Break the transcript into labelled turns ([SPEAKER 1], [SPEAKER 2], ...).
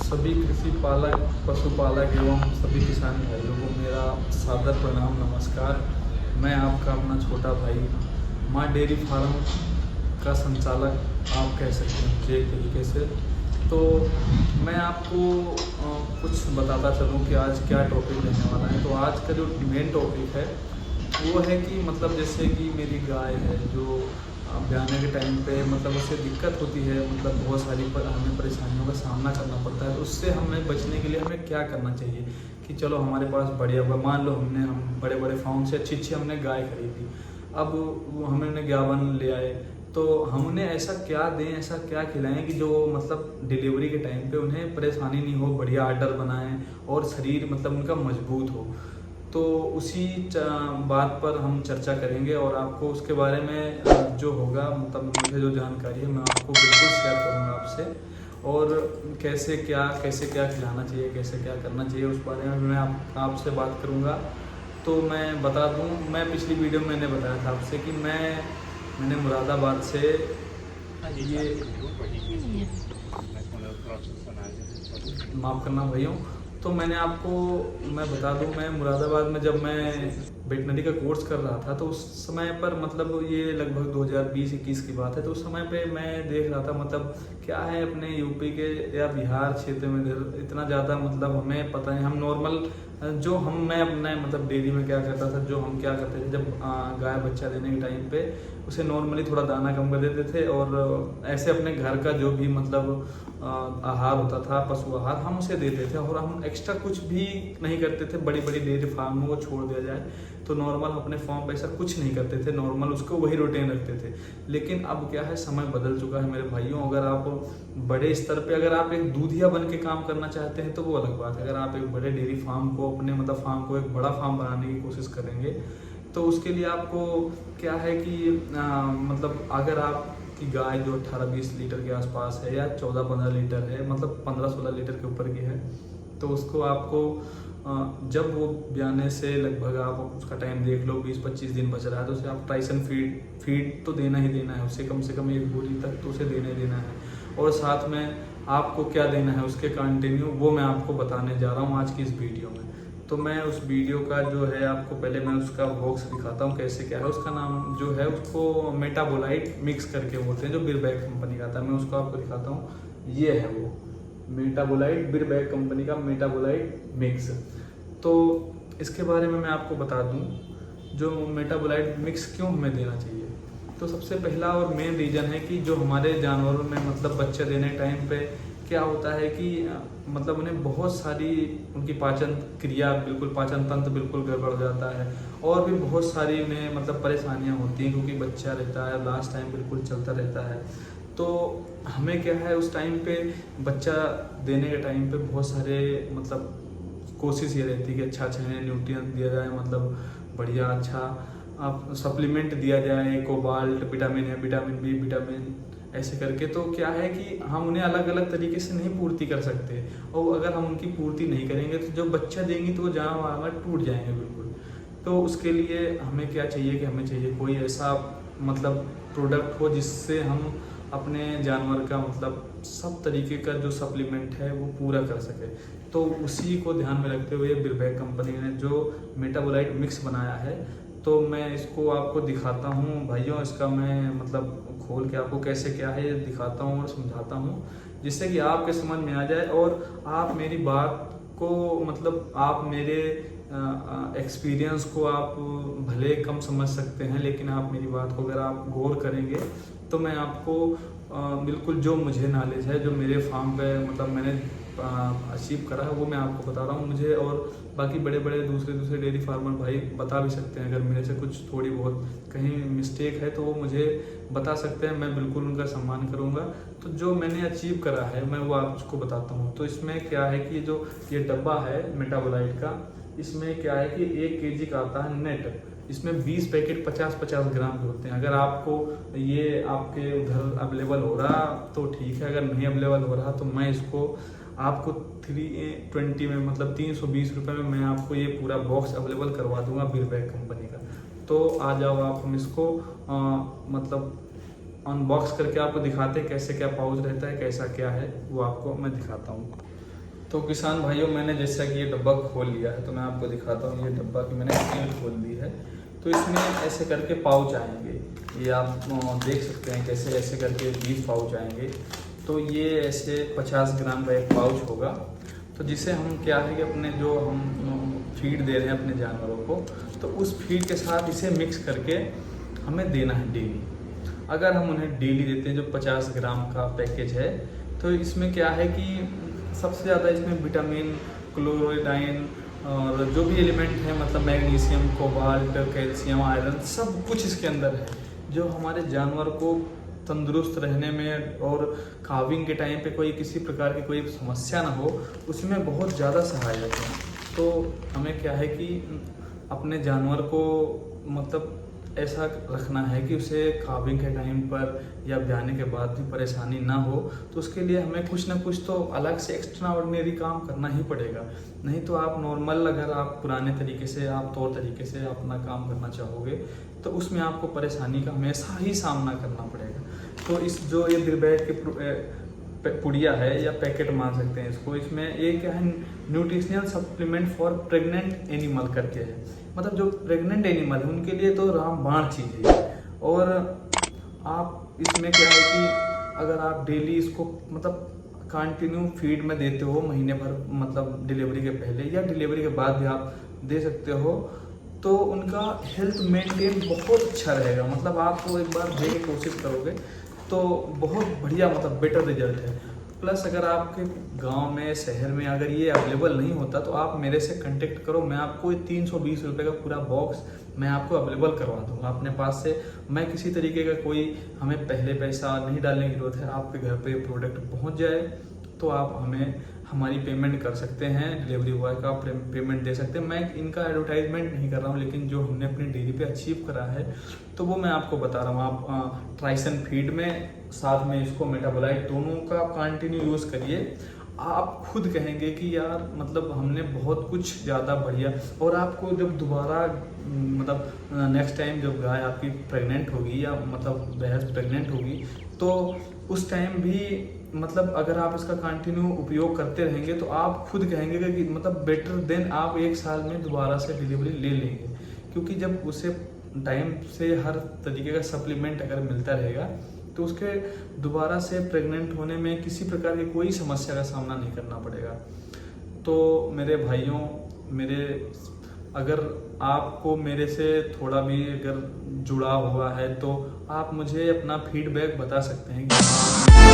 [SPEAKER 1] सभी कृषि पालक, पशुपालक एवं सभी किसान भाइयों को मेरा सादर प्रणाम नमस्कार। मैं आपका अपना छोटा भाई माँ डेयरी फार्म का संचालक आप कह सकते हैं मुझे एक तरीके से। तो मैं आपको कुछ बताता चलूँ कि आज क्या टॉपिक रहने वाला है। तो आज का जो मेन टॉपिक है वो है कि मतलब जैसे कि मेरी गाय है जो ब्याने के टाइम पे मतलब उससे दिक्कत होती है, मतलब बहुत सारी हमें परेशानियों का सामना करना पड़ता है। तो उससे हमें बचने के लिए हमें क्या करना चाहिए कि चलो हमारे पास बढ़िया हुआ, मान लो हम बड़े बड़े फार्म से अच्छी हमने गाय खरीदी, अब वो हमने ज्ञापन ले आए, तो हमने ऐसा क्या दें, ऐसा क्या खिलाएं कि जो मतलब डिलीवरी के टाइम पे उन्हें परेशानी नहीं हो, बढ़िया आर्डर बनाएं और शरीर मतलब उनका मजबूत हो। तो उसी बात पर हम चर्चा करेंगे और आपको उसके बारे में जो होगा मतलब मुझे जो जानकारी है मैं आपको बिल्कुल शेयर करूँगा आपसे। और कैसे क्या खिलाना चाहिए, कैसे क्या करना चाहिए, उस बारे में मैं आपसे बात करूँगा। तो मैं बता दूँ, मैं पिछली वीडियो में मैंने बताया था आपसे कि मैंने मुरादाबाद से ये माफ़ करना भाइयों। तो मैं बता दूं, मैं मुरादाबाद में जब मैं वेटनरी का कोर्स कर रहा था तो उस समय पर मतलब ये लगभग 2020-21 की बात है। तो उस समय पे मैं देख रहा था मतलब क्या है अपने यूपी के या बिहार क्षेत्र में इधर इतना ज़्यादा मतलब हमें पता नहीं। हम नॉर्मल जो हम मैं अपने मतलब डेयरी में क्या करता था, जो हम क्या करते थे जब गाय बच्चा देने के टाइम पे उसे नॉर्मली थोड़ा दाना कम कर देते थे और ऐसे अपने घर का जो भी मतलब आहार होता था, पशु आहार, हम उसे देते थे और हम एक्स्ट्रा कुछ भी नहीं करते थे। बड़ी बड़ी डेयरी फार्मों को छोड़ दिया जाए तो नॉर्मल अपने फार्म पे ऐसा कुछ नहीं करते थे, नॉर्मल उसको वही रूटीन रखते थे। लेकिन अब क्या है, समय बदल चुका है मेरे भाइयों। अगर आप बड़े स्तर पे अगर आप एक दूधिया बन के काम करना चाहते हैं तो वो अलग बात है। अगर आप एक बड़े डेयरी फार्म को अपने मतलब फार्म को एक बड़ा फार्म बनाने की कोशिश करेंगे तो उसके लिए आपको क्या है कि मतलब अगर आप की गाय जो 18-20 लीटर के आसपास है या 14-15 लीटर है, मतलब 15-16 लीटर के ऊपर की है, तो उसको आपको जब वो ब्याने से लगभग आप उसका टाइम देख लो 20-25 दिन बच रहा है तो उसे आप टाइसन फीड तो देना ही देना है। उसे कम से कम 1 बोरी तक तो उसे देना ही देना है। और साथ में आपको क्या देना है उसके कंटिन्यू, वो मैं आपको बताने जा रहा हूँ आज की इस वीडियो में। तो मैं उस वीडियो का जो है आपको पहले मैं उसका बॉक्स दिखाता हूँ कैसे क्या है। उसका नाम जो है उसको मेटाबोलाइट मिक्स करके बोलते हैं, जो बिरबैग कंपनी का आता है। मैं उसको आपको दिखाता हूँ, ये है वो मेटाबोलाइट, बिरबैग कंपनी का मेटाबोलाइट मिक्स। तो इसके बारे में मैं आपको बता दूँ, जो मेटाबोलाइट मिक्स क्यों हमें देना चाहिए। तो सबसे पहला और मेन रीज़न है कि जो हमारे जानवरों में मतलब बच्चे देने टाइम पे क्या होता है कि मतलब उन्हें बहुत सारी उनकी पाचन क्रिया बिल्कुल, पाचन तंत्र बिल्कुल गड़बड़ हो जाता है और भी बहुत सारी उन्हें मतलब परेशानियां होती हैं क्योंकि बच्चा रहता है, लास्ट टाइम बिल्कुल चलता रहता है। तो हमें क्या है उस टाइम पे बच्चा देने के टाइम पे बहुत सारे मतलब कोशिश ये रहती है कि अच्छा इन्हें न्यूट्रिएंट दिया जाए, मतलब बढ़िया अच्छा आप सप्लीमेंट दिया जाए, cobalt, vitamin A, vitamin B, vitamin ऐसे करके। तो क्या है कि हम उन्हें अलग अलग तरीके से नहीं पूर्ति कर सकते और अगर हम उनकी पूर्ति नहीं करेंगे तो जो बच्चा देंगी तो वो जहाँ वहाँ टूट जाएंगे बिल्कुल। तो उसके लिए हमें क्या चाहिए कि हमें चाहिए कोई ऐसा मतलब प्रोडक्ट हो जिससे हम अपने जानवर का मतलब सब तरीके का जो सप्लीमेंट है वो पूरा कर सके। तो उसी को ध्यान में रखते हुए बिरबैग कंपनी ने जो मेटाबोलाइट मिक्स बनाया है, तो मैं इसको आपको दिखाता हूँ भाइयों। इसका मैं मतलब खोल के आपको कैसे क्या है ये दिखाता हूँ और समझाता हूँ जिससे कि आपके समझ में आ जाए और आप मेरी बात को मतलब आप मेरे एक्सपीरियंस को आप भले कम समझ सकते हैं लेकिन आप मेरी बात को अगर आप गौर करेंगे तो मैं आपको बिल्कुल जो मुझे नॉलेज है, जो मेरे फार्म पे मतलब मैंने अचीव करा है वो मैं आपको बता रहा हूँ। मुझे और बाकी बड़े बड़े दूसरे डेयरी फार्मर भाई बता भी सकते हैं, अगर मेरे से कुछ थोड़ी बहुत कहीं मिस्टेक है तो वो मुझे बता सकते हैं, मैं बिल्कुल उनका सम्मान करूँगा। तो जो मैंने अचीव करा है मैं वो आपको बताता हूँ। तो इसमें क्या है कि जो ये डब्बा है मेटाबोलाइट का, इसमें क्या है कि 1 kg का आता है नेट। इसमें 20 पैकेट 50-50 ग्राम के होते हैं। अगर आपको ये आपके उधर अवेलेबल हो रहा तो ठीक है, अगर नहीं अवेलेबल हो रहा तो मैं इसको आपको 320 में मतलब 320 रुपये में मैं आपको ये पूरा बॉक्स अवेलेबल करवा दूंगा बिरबैग कंपनी का। तो आ जाओ आप, हम इसको मतलब अनबॉक्स करके आपको दिखाते हैं कैसे क्या पाउच रहता है, कैसा क्या है वो आपको मैं दिखाता हूँ। तो किसान भाइयों, मैंने जैसा कि ये डब्बा खोल लिया है तो मैं आपको दिखाता हूँ। ये डब्बा की मैंने सील खोल दी है। तो इसमें ऐसे करके पाउच आएंगे, ये आप देख सकते हैं कैसे ऐसे करके 20 पाउच आएंगे। तो ये ऐसे 50 ग्राम का एक पाउच होगा। तो जिसे हम क्या है कि अपने जो हम फीड दे रहे हैं अपने जानवरों को, तो उस फीड के साथ इसे मिक्स करके हमें देना है डेली। अगर हम उन्हें डेली देते हैं जो 50 ग्राम का पैकेज है, तो इसमें क्या है कि सबसे ज़्यादा इसमें विटामिन, क्लोरोडाइन और जो भी एलिमेंट है, मतलब मैग्नीशियम, कोबाल्ट, कैल्शियम, आयरन, सब कुछ इसके अंदर है जो हमारे जानवर को तंदुरुस्त रहने में और काविंग के टाइम पे कोई किसी प्रकार की कोई समस्या ना हो, उसमें बहुत ज़्यादा सहायक है। तो हमें क्या है कि अपने जानवर को मतलब ऐसा रखना है कि उसे काविंग के टाइम पर या ब्याने के बाद भी परेशानी ना हो। तो उसके लिए हमें कुछ ना कुछ तो अलग से एक्स्ट्रा ऑर्डिनरी काम करना ही पड़ेगा। नहीं तो आप नॉर्मल, अगर आप पुराने तरीके से, आप तौर तरीके से अपना काम करना चाहोगे तो उसमें आपको परेशानी का हमेशा ही सामना करना पड़ेगा। तो इस जो ये दिरबैग के पुड़िया है या पैकेट मान सकते हैं इसको, इसमें ये क्या है, nutritional supplement for pregnant animal करके है। मतलब जो प्रेग्नेंट एनिमल है उनके लिए तो रामबाण चीज़ है। और आप इसमें क्या है कि अगर आप डेली इसको मतलब कंटिन्यू फीड में देते हो महीने भर, मतलब डिलीवरी के पहले या डिलीवरी के बाद भी आप दे सकते हो, तो उनका हेल्थ मेंटेन बहुत अच्छा रहेगा। मतलब आपको एक बार दे के कोशिश करोगे तो बहुत बढ़िया, मतलब बेटर रिजल्ट है। प्लस अगर आपके गांव में, शहर में अगर ये अवेलेबल नहीं होता तो आप मेरे से कांटेक्ट करो, मैं आपको 320 रुपये का पूरा बॉक्स मैं आपको अवेलेबल करवा दूंगा अपने पास से। मैं किसी तरीके का कोई, हमें पहले पैसा नहीं डालने की जरूरत है। आपके घर पे प्रोडक्ट पहुंच जाए तो आप हमें हमारी पेमेंट कर सकते हैं, डिलीवरी बॉय का पेमेंट दे सकते हैं। मैं इनका एडवर्टाइजमेंट नहीं कर रहा हूँ, लेकिन जो हमने अपनी डेयरी पे अचीव करा है तो वो मैं आपको बता रहा हूँ। आप ट्राइसन फीड में साथ में इसको मेटाबोलाइट दोनों का कंटिन्यू यूज़ करिए। आप खुद कहेंगे कि यार मतलब हमने बहुत कुछ ज़्यादा बढ़िया। और आपको जब दोबारा मतलब नेक्स्ट टाइम जब गाय आपकी प्रेग्नेंट होगी या मतलब भैंस प्रेग्नेंट होगी, तो उस टाइम भी मतलब अगर आप इसका कंटिन्यू उपयोग करते रहेंगे तो आप खुद कहेंगे कि मतलब बेटर देन आप 1 साल में दोबारा से डिलीवरी ले लेंगे। क्योंकि जब उसे टाइम से हर तरीके का सप्लीमेंट अगर मिलता रहेगा तो उसके दोबारा से प्रेग्नेंट होने में किसी प्रकार की कोई समस्या का सामना नहीं करना पड़ेगा। तो मेरे भाइयों, अगर आपको मेरे से थोड़ा भी अगर जुड़ा हुआ है तो आप मुझे अपना फीडबैक बता सकते हैं कि